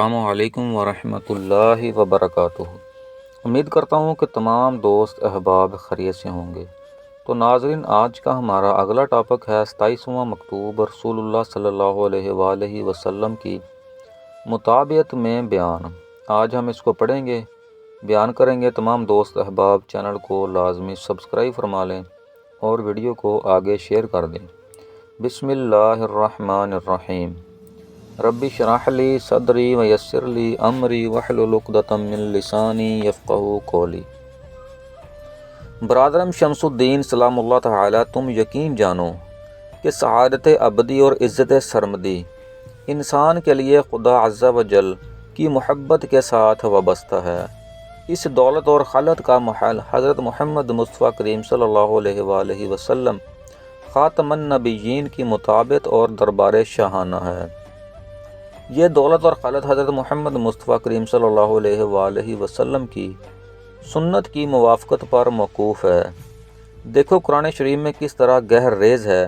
السلام علیکم ورحمۃ اللہ وبرکاتہ۔ امید کرتا ہوں کہ تمام دوست احباب خیریت سے ہوں گے۔ تو ناظرین، آج کا ہمارا اگلا ٹاپک ہے 27واں مکتوب رسول اللہ صلی اللہ علیہ وآلہ وسلم کی مطابعت میں بیان۔ آج ہم اس کو پڑھیں گے، بیان کریں گے۔ تمام دوست احباب چینل کو لازمی سبسکرائب فرما لیں اور ویڈیو کو آگے شیئر کر دیں۔ بسم اللہ الرحمن الرحیم۔ رب اشرح لی صدری ویسر لی امری واحلل عقدۃ من لسانی یفقہوا قولی۔ برادرم شمس الدین سلام اللہ تعالی، تم یقین جانو کہ سعادت ابدی اور عزت سرمدی انسان کے لیے خدا عز و جل کی محبت کے ساتھ وابستہ ہے۔ اس دولت اور خلعت کا محل حضرت محمد مصطفیٰ کریم صلی اللہ علیہ وآلہ وسلم خاتم النبیین کی مطابعت اور دربار شاہانہ ہے۔ یہ دولت اور خلعت حضرت محمد مصطفیٰ کریم صلی اللہ علیہ وآلہ وسلم کی سنت کی موافقت پر موقوف ہے۔ دیکھو قرآن شریف میں کس طرح گہر ریز ہے۔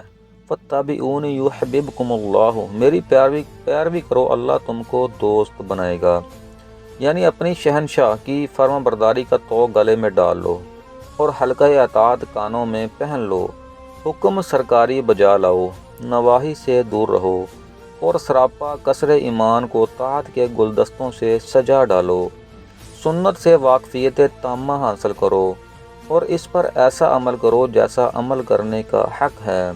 فاتبعونی یحببکم اللہ، میری پیروی کرو، اللہ تم کو دوست بنائے گا۔ یعنی اپنی شہنشاہ کی فرما برداری کا طوق گلے میں ڈال لو اور حلقہ اطاعت کانوں میں پہن لو، حکم سرکاری بجا لاؤ، نواہی سے دور رہو اور سراپا قصر ایمان کو طاعت کے گلدستوں سے سجا ڈالو۔ سنت سے واقفیت تامہ حاصل کرو اور اس پر ایسا عمل کرو جیسا عمل کرنے کا حق ہے۔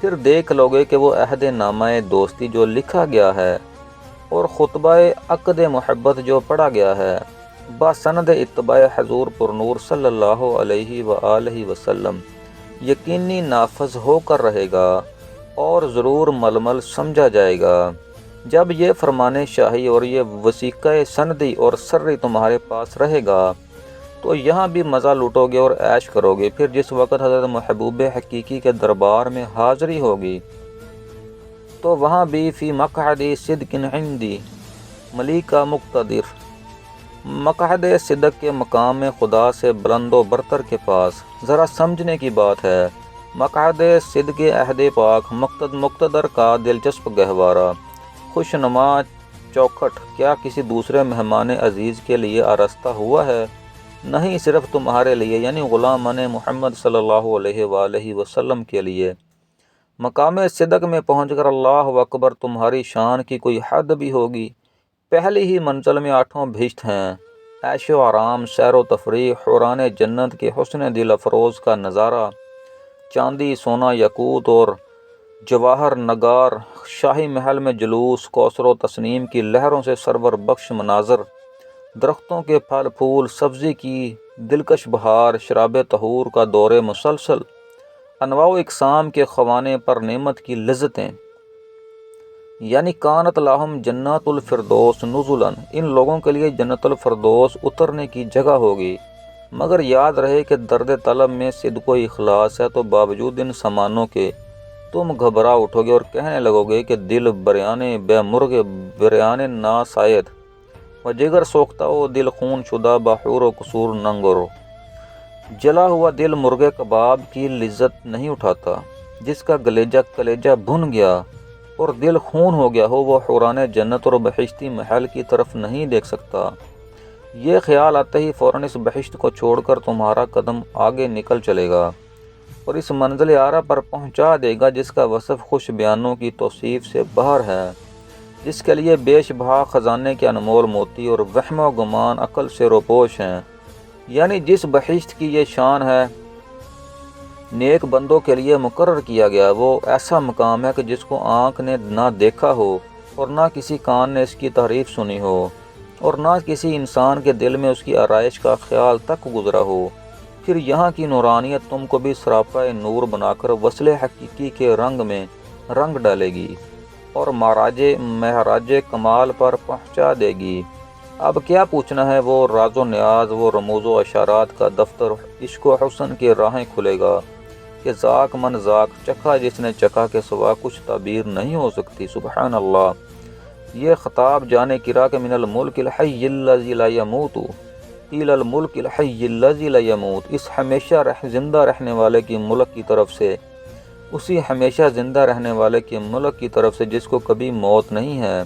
پھر دیکھ لوگے کہ وہ عہد نامہ دوستی جو لکھا گیا ہے اور خطبہ عقد محبت جو پڑھا گیا ہے، باسند اتباع حضور پرنور صلی اللہ علیہ وآلہ وسلم یقینی نافذ ہو کر رہے گا اور ضرور ململ سمجھا جائے گا۔ جب یہ فرمان شاہی اور یہ وثیقہ سندی اور سری تمہارے پاس رہے گا تو یہاں بھی مزہ لوٹو گے اور عیش کرو گے۔ پھر جس وقت حضرت محبوب حقیقی کے دربار میں حاضری ہوگی تو وہاں بھی فی مقعد صدق عندی ملیکا مقتدر، مقعد صدق کے مقام میں خدا سے بلند و برتر کے پاس۔ ذرا سمجھنے کی بات ہے، مقعد صدق عہد پاک مقتدر کا دلچسپ گہوارہ خوشنما چوکھٹ کیا کسی دوسرے مہمان عزیز کے لیے آراستہ ہوا ہے؟ نہیں، صرف تمہارے لیے، یعنی غلامان محمد صلی اللہ علیہ وآلہ وسلم کے لیے۔ مقام صدق میں پہنچ کر اللہ اکبر تمہاری شان کی کوئی حد بھی ہوگی؟ پہلی ہی منزل میں 8 بہشت ہیں، عیش و آرام، سیر و تفریح، حوران جنت کے حسن دل افروز کا نظارہ، چاندی، سونا، یاقوت اور جواہر نگار، شاہی محل میں جلوس، کوثر و تسنیم کی لہروں سے سرور بخش مناظر، درختوں کے پھل پھول، سبزی کی دلکش بہار، شراب طہور کا دور مسلسل، انواع و اقسام کے خوانے پر نعمت کی لذتیں، یعنی کانت لہم جنات الفردوس نزلا، ان لوگوں کے لیے جنت الفردوس اترنے کی جگہ ہوگی۔ مگر یاد رہے کہ درد طلب میں صدق و اخلاص ہے، تو باوجود ان سامانوں کے تم گھبرا اٹھو گے اور کہنے لگو گے کہ دل بریانے بے مرغ بریانے نا سائد و جگر سوختہ و دل خون شدہ بحور و قصور ننگرو۔ جلا ہوا دل مرغ کباب کی لذت نہیں اٹھاتا، جس کا کلیجہ بھن گیا اور دل خون ہو گیا ہو، وہ حوران جنت اور بہشتی محل کی طرف نہیں دیکھ سکتا۔ یہ خیال آتے ہی فوراً اس بہشت کو چھوڑ کر تمہارا قدم آگے نکل چلے گا اور اس منزل اعلیٰ پر پہنچا دے گا جس کا وصف خوش بیانوں کی توصیف سے باہر ہے، جس کے لیے بیش بہا خزانے کے انمول موتی اور وہم و گمان عقل سے روپوش ہیں۔ یعنی جس بہشت کی یہ شان ہے، نیک بندوں کے لیے مقرر کیا گیا، وہ ایسا مقام ہے کہ جس کو آنکھ نے نہ دیکھا ہو اور نہ کسی کان نے اس کی تعریف سنی ہو اور نہ کسی انسان کے دل میں اس کی آرائش کا خیال تک گزرا ہو۔ پھر یہاں کی نورانیت تم کو بھی سراپا نور بنا کر وصل حقیقی کے رنگ میں رنگ ڈالے گی اور معراج کمال پر پہنچا دے گی۔ اب کیا پوچھنا ہے، وہ راز و نیاز، وہ رموز و اشارات کا دفتر عشق و حسن کی راہیں کھلے گا کہ ذاک من ذاک، چکھا جس نے چکھا کے سوا کچھ تعبیر نہیں ہو سکتی۔ سبحان اللہ۔ یہ خطاب جانے کرا کہ من الملک الحی الذی لا یموت الی الملک الحی الذی لا یموت، اس ہمیشہ زندہ رہنے والے کی ملک کی طرف سے، اسی ہمیشہ زندہ رہنے والے کے ملک کی طرف سے جس کو کبھی موت نہیں ہے۔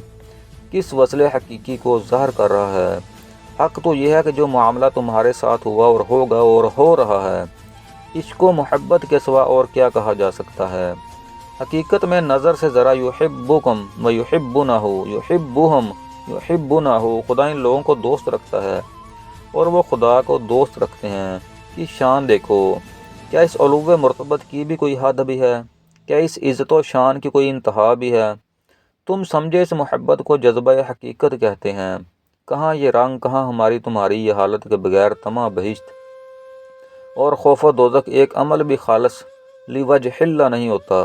کس وصل حقیقی کو ظاہر کر رہا ہے؟ حق تو یہ ہے کہ جو معاملہ تمہارے ساتھ ہوا اور ہوگا اور ہو رہا ہے، عشق و محبت کے سوا اور کیا کہا جا سکتا ہے؟ حقیقت میں نظر سے ذرا یحبکم و یحبونہ یحبہم یحبونہ، خدا ان لوگوں کو دوست رکھتا ہے اور وہ خدا کو دوست رکھتے ہیں کہ شان دیکھو، کیا اس علو مرتبت کی بھی کوئی حد بھی ہے؟ کیا اس عزت و شان کی کوئی انتہا بھی ہے؟ تم سمجھے اس محبت کو جذبہ حقیقت کہتے ہیں۔ کہاں یہ رنگ، کہاں ہماری تمہاری یہ حالت کے بغیر طمع بہشت اور خوف و دوزخ ایک عمل بھی خالص لوجہ اللہ نہیں ہوتا۔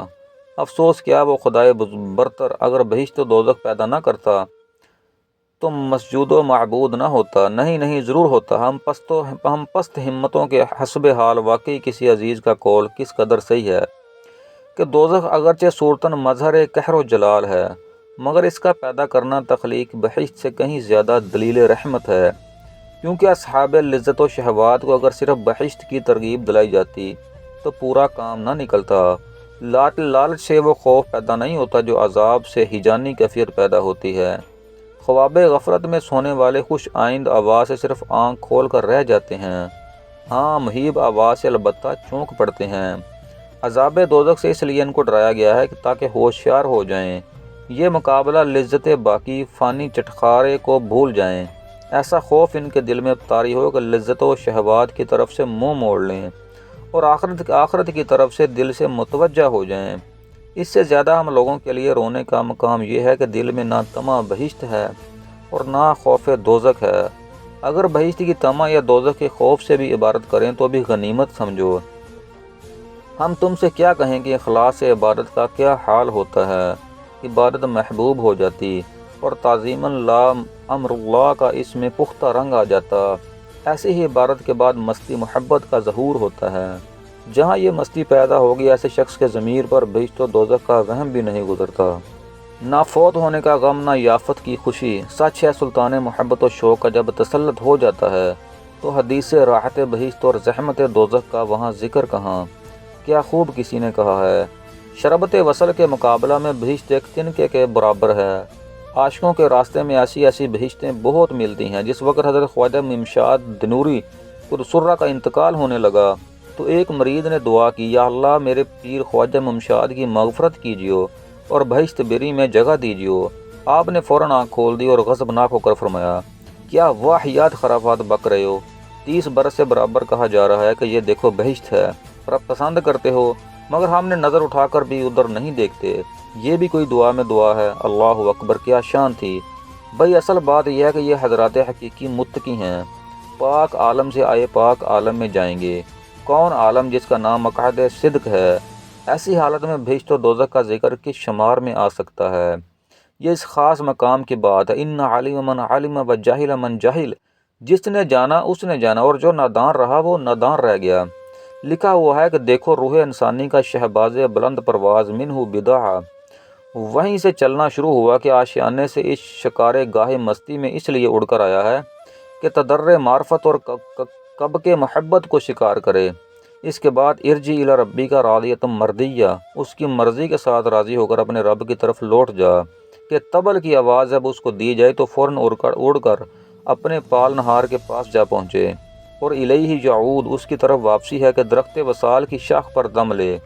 افسوس کیا وہ خدائے برتر اگر بہشت و دوزخ پیدا نہ کرتا تو مسجود و معبود نہ ہوتا۔ نہیں ضرور ہوتا۔ ہم پست ہمتوں کے حسب حال واقعی کسی عزیز کا قول کس قدر صحیح ہے کہ دوزخ اگرچہ صورتاً مظہر قہر و جلال ہے، مگر اس کا پیدا کرنا تخلیق بہشت سے کہیں زیادہ دلیل رحمت ہے، کیونکہ اصحاب لذت و شہوات کو اگر صرف بہشت کی ترغیب دلائی جاتی تو پورا کام نہ نکلتا۔ لالچ سے وہ خوف پیدا نہیں ہوتا جو عذاب سے ہیجانی کیفیت پیدا ہوتی ہے۔ خواب غفلت میں سونے والے خوش آئند آواز سے صرف آنکھ کھول کر رہ جاتے ہیں، ہاں مہیب آواز سے البتہ چونک پڑتے ہیں۔ عذاب دوزخ سے اس لیے ان کو ڈرایا گیا ہے کہ تاکہ ہوشیار ہو جائیں، یہ مقابلہ لذت باقی فانی چٹخارے کو بھول جائیں، ایسا خوف ان کے دل میں طاری ہو کہ لذت و شہوات کی طرف سے منہ موڑ لیں اور آخرت کی طرف سے دل سے متوجہ ہو جائیں۔ اس سے زیادہ ہم لوگوں کے لیے رونے کا مقام یہ ہے کہ دل میں نہ طمع بہشت ہے اور نہ خوف دوزخ ہے۔ اگر بہشت کی طمع یا دوزخ کے خوف سے بھی عبادت کریں تو بھی غنیمت سمجھو۔ ہم تم سے کیا کہیں کہ اخلاص عبادت کا کیا حال ہوتا ہے؟ عبادت محبوب ہو جاتی اور تعظیم اللہ امر اللہ کا اس میں پختہ رنگ آ جاتا۔ ایسے ہی عبادت کے بعد مستی محبت کا ظہور ہوتا ہے۔ جہاں یہ مستی پیدا ہوگی ایسے شخص کے ضمیر پر بہشت و دوزخ کا وہم بھی نہیں گزرتا۔ نہ فوت ہونے کا غم، نہ یافت کی خوشی۔ سچ ہے سلطان محبت و شوق کا جب تسلط ہو جاتا ہے تو حدیث راحت بہشت اور زحمت دوزخ کا وہاں ذکر کہاں؟ کیا خوب کسی نے کہا ہے، شربت وصل کے مقابلہ میں بہشت ایک تنکے کے برابر ہے۔ عاشقوں کے راستے میں ایسی بہشتیں بہت ملتی ہیں۔ جس وقت حضرت خواجہ ممشاد دنوری قدسرہ کا انتقال ہونے لگا تو ایک مرید نے دعا کی، یا اللہ میرے پیر خواجہ ممشاد کی مغفرت کیجیو اور بہشت بری میں جگہ دیجیو۔ آپ نے فوراً آنکھ کھول دی اور غضبناک ہو کر فرمایا، کیا واہیات خرافات بک رہے ہو؟ 30 برس سے برابر کہا جا رہا ہے کہ یہ دیکھو بہشت ہے اور اب پسند کرتے ہو، مگر ہم نے نظر اٹھا کر بھی ادھر نہیں دیکھتے۔ یہ بھی کوئی دعا میں دعا ہے؟ اللہ اکبر، کیا شان تھی! بھئی اصل بات یہ ہے کہ یہ حضرات حقیقی متقی ہیں، پاک عالم سے آئے پاک عالم میں جائیں گے۔ کون عالم جس کا نام مقعد صدق ہے؟ ایسی حالت میں بہشت و دوزخ کا ذکر کس شمار میں آ سکتا ہے؟ یہ اس خاص مقام کی بات ہے۔ ان علم من علم و جاہل من جاہل، جس نے جانا اس نے جانا اور جو نادان رہا وہ نادان رہ گیا۔ لکھا ہوا ہے کہ دیکھو روح انسانی کا شہباز بلند پرواز منہ بدعا، وہیں سے چلنا شروع ہوا کہ آشیانے سے اس شکار گاہ مستی میں اس لیے اڑ کر آیا ہے کہ تدر معرفت اور کب کے محبت کو شکار کرے۔ اس کے بعد ارجی الی ربی کا راضیۃ مردیہ، اس کی مرضی کے ساتھ راضی ہو کر اپنے رب کی طرف لوٹ جا، کہ طبل کی آواز جب اس کو دی جائے تو فوراً اڑ کر اپنے پال نہار کے پاس جا پہنچے، اور الیہ یعود، اس کی طرف واپسی ہے کہ درخت وصال کی شاخ پر دم لے۔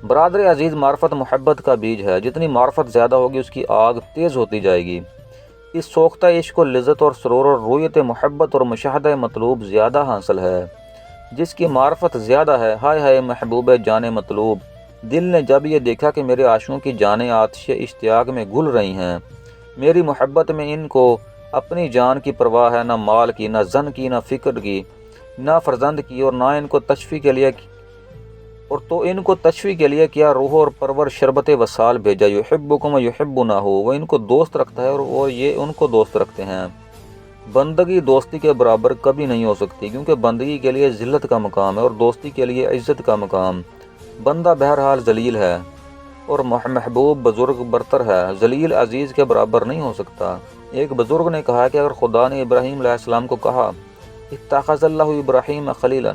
برادر عزیز، معرفت محبت کا بیج ہے، جتنی معرفت زیادہ ہوگی اس کی آگ تیز ہوتی جائے گی۔ اس سوختہ عشق و لذت اور سرور اور رویت محبت اور مشاہدہ مطلوب زیادہ حاصل ہے۔ جس کی معرفت زیادہ ہے، ہائے ہائے محبوب جان مطلوب، دل نے جب یہ دیکھا کہ میرے عاشقوں کی جانیں آتش اشتیاق میں گل رہی ہیں، میری محبت میں ان کو اپنی جان کی پرواہ ہے، نہ مال کی، نہ زن کی، نہ فکر کی، نہ فرزند کی، اور نہ ان کو تشفی کے لیے کیا روح اور پرور شربت وصال بھیجا۔ یحبکم و یحبونہ، وہ ان کو دوست رکھتا ہے اور یہ ان کو دوست رکھتے ہیں۔ بندگی دوستی کے برابر کبھی نہیں ہو سکتی، کیونکہ بندگی کے لیے ذلت کا مقام ہے اور دوستی کے لیے عزت کا مقام۔ بندہ بہرحال ذلیل ہے اور محبوب بزرگ برتر ہے، ذلیل عزیز کے برابر نہیں ہو سکتا۔ ایک بزرگ نے کہا کہ اگر خدا نے ابراہیم علیہ السلام کو کہا اتخذ اللہ ابراہیم خلیلا،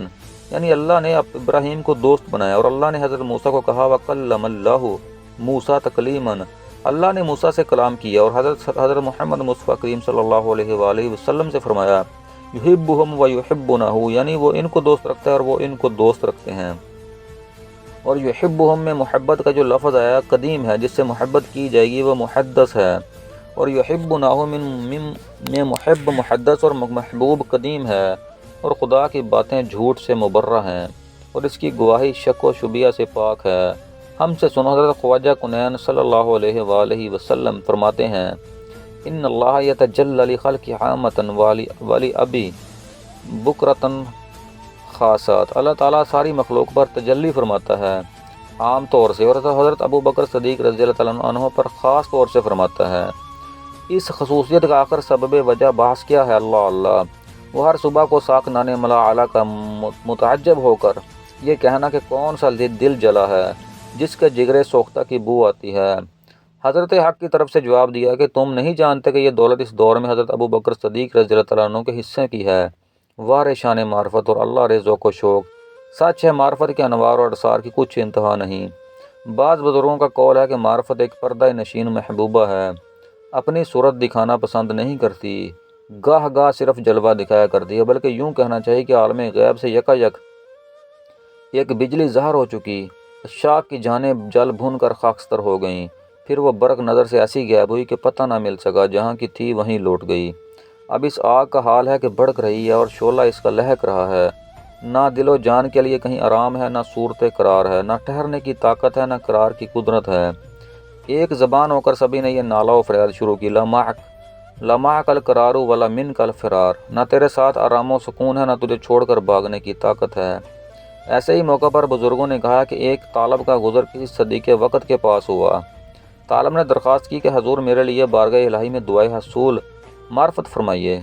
یعنی اللہ نے ابراہیم کو دوست بنایا، اور اللہ نے حضرت موسیٰ کو کہا وکلم اللہ موسیٰ تکلیما، اللہ نے موسیٰ سے کلام کیا اور حضرت محمد مصطفیٰ کریم صلی اللہ علیہ وآلہ وسلم سے فرمایا یحبہم و یحبونہ، یعنی وہ ان کو دوست رکھتا ہے اور وہ ان کو دوست رکھتے ہیں۔ اور یحبہم میں محبت کا جو لفظ آیا قدیم ہے، جس سے محبت کی جائے گی وہ محدث ہے، اور یحبونہ میں محب محدث اور محبوب قدیم ہے، اور خدا کی باتیں جھوٹ سے مبرہ ہیں اور اس کی گواہی شک و شبیہ سے پاک ہے۔ ہم سے سنو، حضرت خواجہ کنین صلی اللہ علیہ وآلہ وسلم فرماتے ہیں ان اللہ یتجلی لخلق عامۃ ولی ابی بکرۃ خاصات، اللہ تعالیٰ ساری مخلوق پر تجلی فرماتا ہے عام طور سے، اور حضرت ابو بکر صدیق رضی اللہ تعالیٰ عنہ پر خاص طور سے فرماتا ہے۔ اس خصوصیت کا آخر سبب وجہ بحث کیا ہے؟ اللہ وہ ہر صبح کو ساکنان ملا اعلیٰ کا متعجب ہو کر یہ کہنا کہ کون سا دل جلا ہے جس کے جگرے سوختہ کی بو آتی ہے۔ حضرت حق کی طرف سے جواب دیا کہ تم نہیں جانتے کہ یہ دولت اس دور میں حضرت ابو بکر صدیق رضی اللہ تعالیٰ عنہ کے حصے کی ہے۔ وار شان معرفت اور اللہ رے ذوق و شوق، سچ ہے معرفت کے انوار اور اسرار کی کچھ انتہا نہیں۔ بعض بزرگوں کا قول ہے کہ معرفت ایک پردہ نشین محبوبہ ہے، اپنی صورت دکھانا پسند نہیں کرتی، گاہ گاہ صرف جلوہ دکھایا کرتی ہے، بلکہ یوں کہنا چاہیے کہ عالم غیب سے یکا یک ایک بجلی ظاہر ہو چکی، شاخ کی جانب جل بھن کر خاکستر ہو گئیں، پھر وہ برق نظر سے ایسی غائب ہوئی کہ پتہ نہ مل سکا، جہاں کی تھی وہیں لوٹ گئی۔ اب اس آگ کا حال ہے کہ بھڑک رہی ہے اور شعلہ اس کا لہک رہا ہے، نہ دل و جان کے لیے کہیں آرام ہے، نہ صورت قرار ہے، نہ ٹھہرنے کی طاقت ہے، نہ قرار کی قدرت ہے۔ ایک زبان ہو کر سبھی نے یہ نالہ و فریاد شروع کی، لمعک القرار ولا منک الفرار، نہ تیرے ساتھ آرام و سکون ہے، نہ تجھے چھوڑ کر بھاگنے کی طاقت ہے۔ ایسے ہی موقع پر بزرگوں نے کہا کہ ایک طالب کا گزر کسی صدی کے وقت کے پاس ہوا۔ طالب نے درخواست کی کہ حضور میرے لیے بارگاہ الہی میں دعائے حصول معرفت فرمائیے۔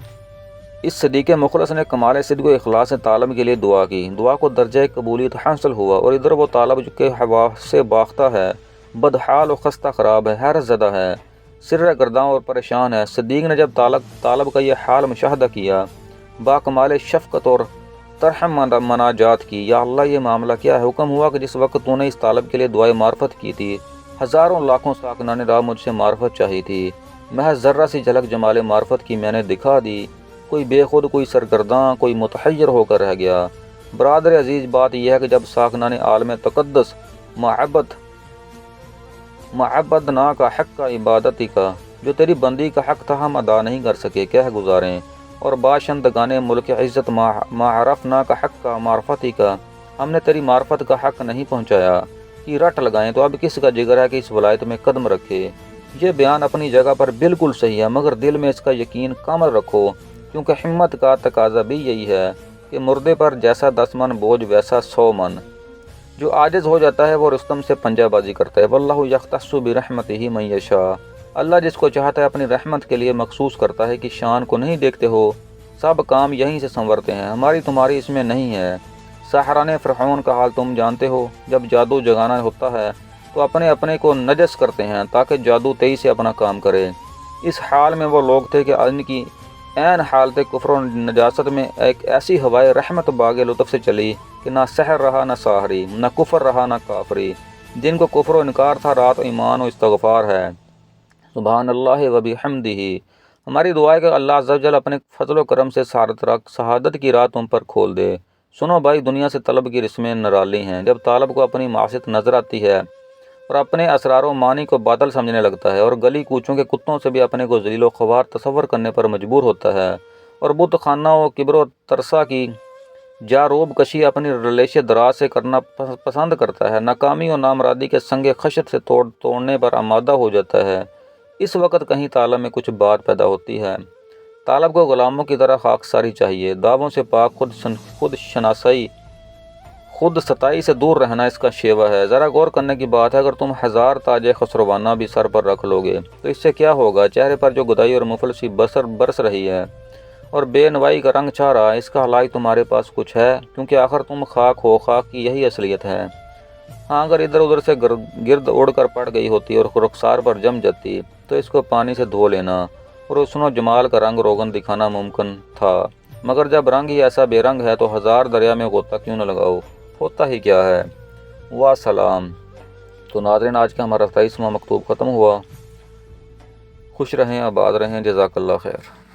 اس صدیق مخلص نے کمال صدق و اخلاص سے طالب کے لیے دعا کی، دعا کو درجہ قبولیت حاصل ہوا، اور ادھر وہ طالب جو کہ ہوا سے باختہ ہے، بدحال و خستہ خراب ہے، حیرت زدہ ہے، سر گرداں اور پریشان ہے۔ صدیق نے جب طالب کا یہ حال مشاہدہ کیا، با کمال شفقت اور ترحم مناجات کی، یا اللہ یہ معاملہ کیا ہے؟ حکم ہوا کہ جس وقت تو نے اس طالب کے لیے دعائے معرفت کی تھی، ہزاروں لاکھوں ساکنان راہ مجھ سے معرفت چاہی تھی، محض ذرہ سی جھلک جمال معرفت کی میں نے دکھا دی، کوئی بے خود، کوئی سرگرداں، کوئی متحیر ہو کر رہ گیا۔ برادر عزیز، بات یہ ہے کہ جب ساکنان عالم تقدس معبد نا کا حق کا عبادتی کا، جو تیری بندی کا حق تھا، ہم ادا نہیں کر سکے، کہہ گزاریں، اور باشندگان ملک عزت معرفنا کا حق کا معرفتی کا، ہم نے تیری معرفت کا حق نہیں پہنچایا کہ رٹ لگائیں، تو اب کس کا جگر ہے کہ اس ولایت میں قدم رکھے؟ یہ بیان اپنی جگہ پر بالکل صحیح ہے، مگر دل میں اس کا یقین کامل رکھو، کیونکہ ہمت کا تقاضا بھی یہی ہے کہ مردے پر جیسا 10 من بوجھ ویسا 100 من، جو عاجز ہو جاتا ہے وہ رستم سے پنجہ بازی کرتا ہے۔ واللہ یختص برحمتہ من یشاء، اللہ جس کو چاہتا ہے اپنی رحمت کے لیے مخصوص کرتا ہے، کہ شان کو نہیں دیکھتے ہو، سب کام یہیں سے سنورتے ہیں، ہماری تمہاری اس میں نہیں ہے۔ سحران فرعون کا حال تم جانتے ہو، جب جادو جگانا ہوتا ہے تو اپنے کو نجس کرتے ہیں تاکہ جادو تیزی سے اپنا کام کرے۔ اس حال میں وہ لوگ تھے کہ ان کی عین حالت کفر و نجاست میں ایک ایسی ہوائے رحمت باغ لطف سے چلی کہ نہ سحر رہا نہ ساحری، نہ کفر رہا نہ کافری۔ جن کو کفر و انکار تھا، رات و ایمان و استغفار ہے۔ سبحان اللہ و بحمدہ۔ ہماری دعا ہے کہ اللہ عز و جل اپنے فضل و کرم سے شہادت کی راہ تم پر کھول دے۔ سنو بھائی، دنیا سے طلب کی رسمیں نرالی ہیں۔ جب طالب کو اپنی معصیت نظر آتی ہے اور اپنے اسرار و معانی کو باطل سمجھنے لگتا ہے، اور گلی کوچوں کے کتوں سے بھی اپنے کو ذلیل و خوار تصور کرنے پر مجبور ہوتا ہے، اور بت خانہ و کبر و ترسا کی جاروب کشی اپنی ریش دراز سے کرنا پسند کرتا ہے، ناکامی و نامرادی کے سنگ خشت سے توڑنے پر آمادہ ہو جاتا ہے، اس وقت کہیں طالب میں کچھ بات پیدا ہوتی ہے۔ طالب کو غلاموں کی طرح خاکساری چاہیے، دعووں سے پاک، خود ستائی سے دور رہنا اس کا شیوہ ہے۔ ذرا غور کرنے کی بات ہے، اگر تم 1000 تاج خسروانہ بھی سر پر رکھ لو گے تو اس سے کیا ہوگا؟ چہرے پر جو گدائی اور مفلسی برس رہی ہے اور بے نوائی کا رنگ چھا رہا ہے، اس کا علاج تمہارے پاس کچھ ہے؟ کیونکہ آخر تم خاک ہو، خاک کی یہی اصلیت ہے۔ ہاں، اگر ادھر ادھر سے گرد اڑ کر پڑ گئی ہوتی اور رخسار پر جم جاتی تو اس کو پانی سے دھو لینا اور حسن و جمال کا رنگ روغن دکھانا ممکن تھا، مگر جب رنگ ہی ایسا بے رنگ ہے تو 1000 دریا میں غوطہ کیوں نہ لگاؤ؟ ہوتا ہی کیا ہے؟ والسلام۔ تو ناظرین، آج کا ہمارا 27واں مکتوب ختم ہوا۔ خوش رہیں، آباد رہیں، جزاک اللہ خیر۔